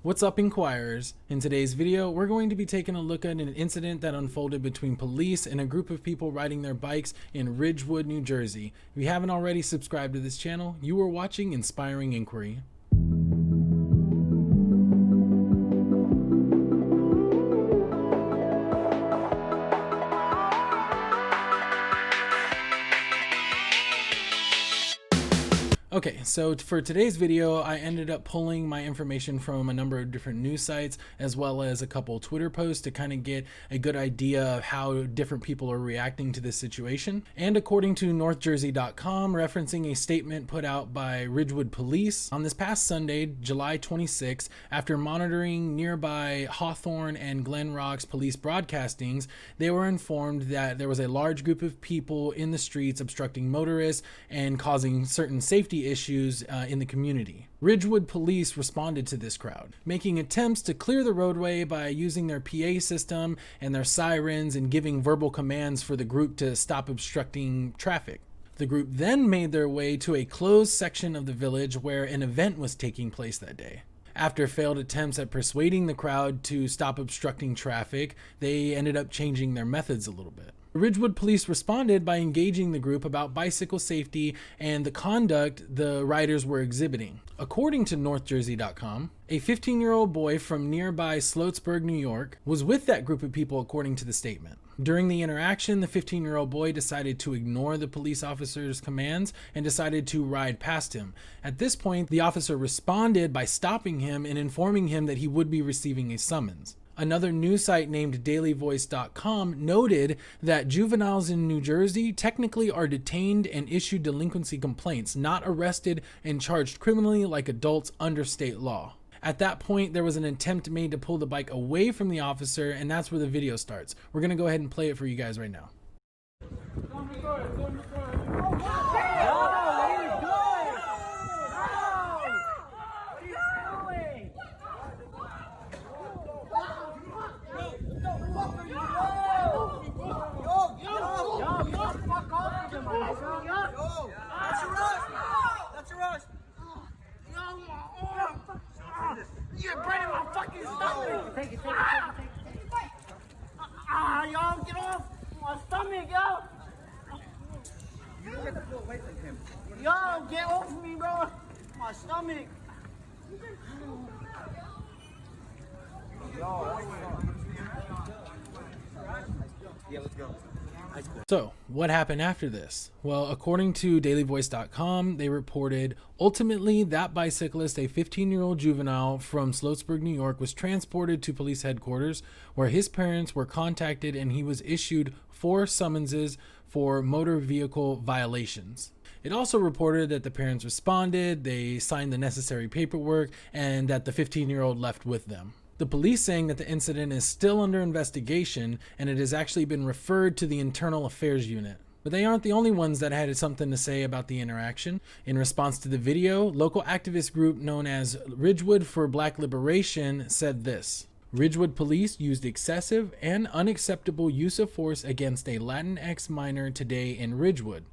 What's up, Inquirers? In today's video, we're going to be taking a look at an incident that unfolded between police and a group of people riding their bikes in Ridgewood, New Jersey. If you haven't already subscribed to this channel, you are watching Inspiring Inquiry. Okay, so for today's video, I ended up pulling my information from a number of different news sites, as well as a couple Twitter posts to kind of get a good idea of how different people are reacting to this situation. And according to NorthJersey.com, referencing a statement put out by Ridgewood Police on this past Sunday, July 26, after monitoring nearby Hawthorne and Glen Rock's police broadcastings, they were informed that there was a large group of people in the streets obstructing motorists and causing certain safety issues in the community. Ridgewood Police responded to this crowd, making attempts to clear the roadway by using their PA system and their sirens and giving verbal commands for the group to stop obstructing traffic. The group then made their way to a closed section of the village where an event was taking place that day. After failed attempts at persuading the crowd to stop obstructing traffic, they ended up changing their methods a little bit. Ridgewood Police responded by engaging the group about bicycle safety and the conduct the riders were exhibiting. According to NorthJersey.com, a 15-year-old boy from nearby Sloatsburg, New York, was with that group of people according to the statement. During the interaction, the 15-year-old boy decided to ignore the police officer's commands and decided to ride past him. At this point, the officer responded by stopping him and informing him that he would be receiving a summons. Another news site named dailyvoice.com noted that juveniles in New Jersey technically are detained and issued delinquency complaints, not arrested and charged criminally like adults under state law. At that point, there was an attempt made to pull the bike away from the officer, and that's where the video starts. We're going to go ahead and play it for you guys right now. You're burning my fucking stomach! Take it. Y'all, get off my stomach, yo! You get the pull away from him. Yo, get off me, bro! My stomach! Yeah, let's go. So, what happened after this? Well, according to dailyvoice.com, they reported ultimately that bicyclist, a 15-year-old juvenile from Sloatsburg, New York, was transported to police headquarters where his parents were contacted and he was issued 4 summonses for motor vehicle violations. It also reported that the parents responded, they signed the necessary paperwork, and that the 15-year-old left with them. The police saying that the incident is still under investigation and it has actually been referred to the Internal Affairs Unit. But they aren't the only ones that had something to say about the interaction. In response to the video, local activist group known as Ridgewood for Black Liberation said this: Ridgewood police used excessive and unacceptable use of force against a Latinx minor today in Ridgewood.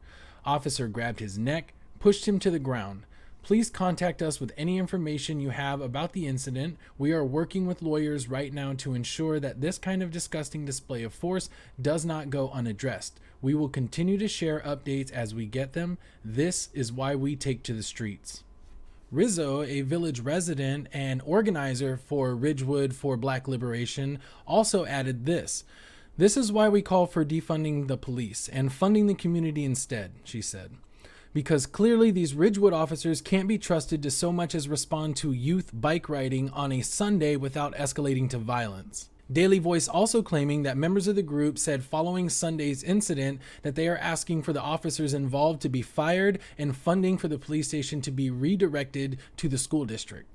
Officer grabbed his neck, pushed him to the ground. Please contact us with any information you have about the incident. We are working with lawyers right now to ensure that this kind of disgusting display of force does not go unaddressed. We will continue to share updates as we get them. This is why we take to the streets. Rizzo, a village resident and organizer for Ridgewood for Black Liberation, also added this: "This is why we call for defunding the police and funding the community instead," she said. Because clearly these Ridgewood officers can't be trusted to so much as respond to youth bike riding on a Sunday without escalating to violence. Daily Voice also claiming that members of the group said following Sunday's incident that they are asking for the officers involved to be fired and funding for the police station to be redirected to the school district.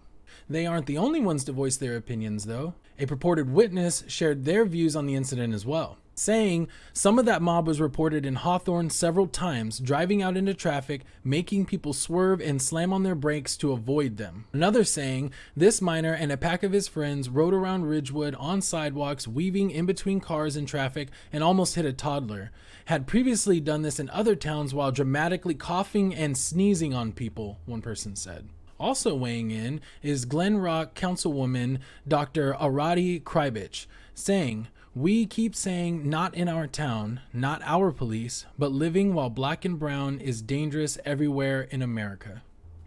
They aren't the only ones to voice their opinions, though. A purported witness shared their views on the incident as well, saying some of that mob was reported in Hawthorne several times, driving out into traffic, making people swerve and slam on their brakes to avoid them. Another saying this minor and a pack of his friends rode around Ridgewood on sidewalks, weaving in between cars and traffic, and almost hit a toddler. Had previously done this in other towns while dramatically coughing and sneezing on people, one person said. Also weighing in is Glen Rock Councilwoman Dr. Arati Krybich, saying, "We keep saying not in our town, not our police, but living while black and brown is dangerous everywhere in America."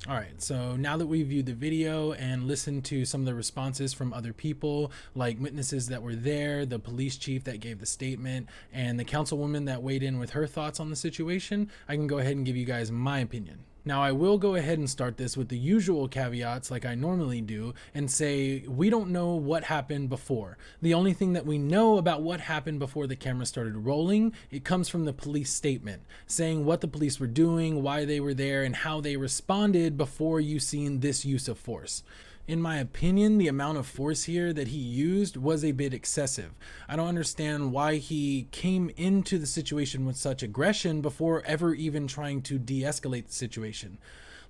All right, so now that we've viewed the video and listened to some of the responses from other people, like witnesses that were there, the police chief that gave the statement, and the councilwoman that weighed in with her thoughts on the situation, I can go ahead and give you guys my opinion. Now, I will go ahead and start this with the usual caveats like I normally do and say we don't know what happened before. The only thing that we know about what happened before the camera started rolling, it comes from the police statement, saying what the police were doing, why they were there, and how they responded before you seen this use of force. In my opinion, the amount of force here that he used was a bit excessive. I don't understand why he came into the situation with such aggression before ever even trying to de-escalate the situation.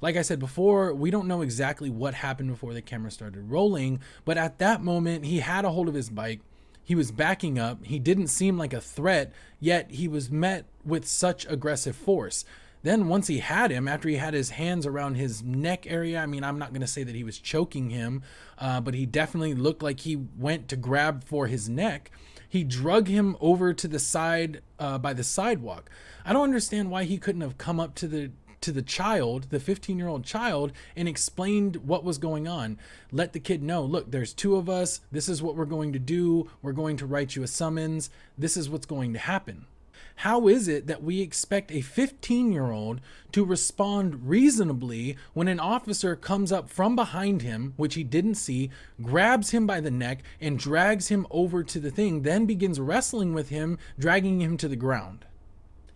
Like I said before, we don't know exactly what happened before the camera started rolling, but at that moment, he had a hold of his bike. He was backing up. He didn't seem like a threat, yet he was met with such aggressive force. Then once he had him, after he had his hands around his neck area, I mean, I'm not going to say that he was choking him, but he definitely looked like he went to grab for his neck. He drug him over to the side by the sidewalk. I don't understand why he couldn't have come up to the child, the 15-year-old child, and explained what was going on. Let the kid know, look, there's two of us. This is what we're going to do. We're going to write you a summons. This is what's going to happen. How is it that we expect a 15-year-old to respond reasonably when an officer comes up from behind him, which he didn't see, grabs him by the neck and drags him over to the thing, then begins wrestling with him, dragging him to the ground?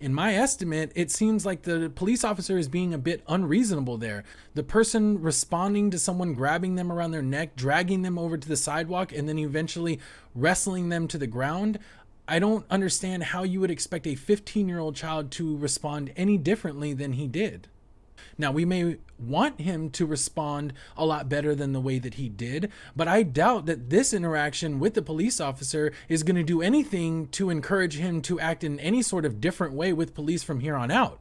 In my estimate, it seems like the police officer is being a bit unreasonable there. The person responding to someone grabbing them around their neck, dragging them over to the sidewalk, and then eventually wrestling them to the ground. I don't understand how you would expect a 15-year-old child to respond any differently than he did. Now, we may want him to respond a lot better than the way that he did, but I doubt that this interaction with the police officer is going to do anything to encourage him to act in any sort of different way with police from here on out.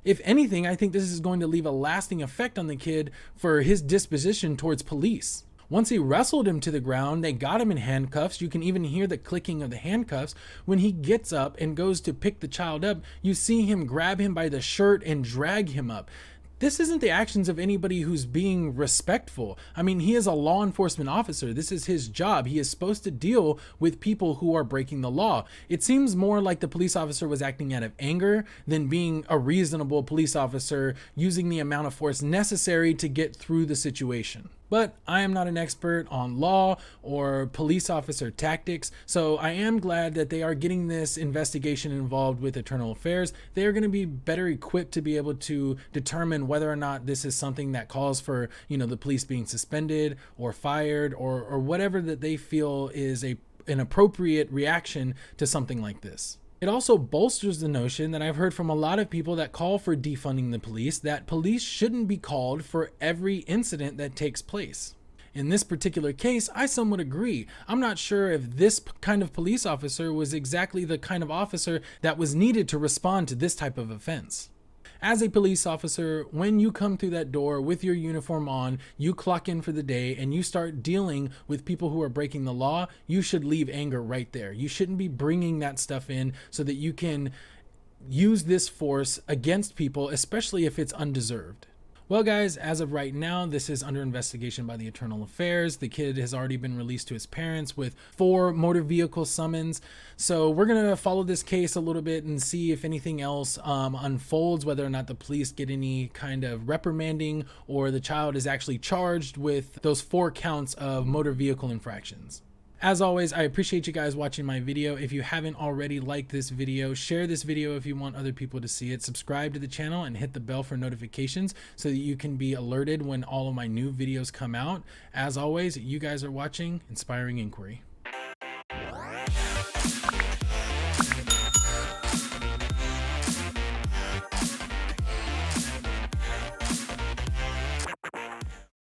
If anything, I think this is going to leave a lasting effect on the kid for his disposition towards police. Once he wrestled him to the ground, they got him in handcuffs. You can even hear the clicking of the handcuffs. When he gets up and goes to pick the child up, you see him grab him by the shirt and drag him up. This isn't the actions of anybody who's being respectful. I mean, he is a law enforcement officer. This is his job. He is supposed to deal with people who are breaking the law. It seems more like the police officer was acting out of anger than being a reasonable police officer using the amount of force necessary to get through the situation. But I am not an expert on law or police officer tactics, so I am glad that they are getting this investigation involved with Internal Affairs. They are going to be better equipped to be able to determine whether or not this is something that calls for, the police being suspended or fired or whatever that they feel is an appropriate reaction to something like this. It also bolsters the notion that I've heard from a lot of people that call for defunding the police, that police shouldn't be called for every incident that takes place. In this particular case, I somewhat agree. I'm not sure if this kind of police officer was exactly the kind of officer that was needed to respond to this type of offense. As a police officer, when you come through that door with your uniform on, you clock in for the day and you start dealing with people who are breaking the law, you should leave anger right there. You shouldn't be bringing that stuff in so that you can use this force against people, especially if it's undeserved. Well, guys, as of right now, this is under investigation by the Internal Affairs. The kid has already been released to his parents with 4 motor vehicle summons. So we're going to follow this case a little bit and see if anything else unfolds, whether or not the police get any kind of reprimanding or the child is actually charged with those 4 counts of motor vehicle infractions. As always, I appreciate you guys watching my video. If you haven't already liked this video, share this video if you want other people to see it. Subscribe to the channel and hit the bell for notifications so that you can be alerted when all of my new videos come out. As always, you guys are watching Inspiring Inquiry.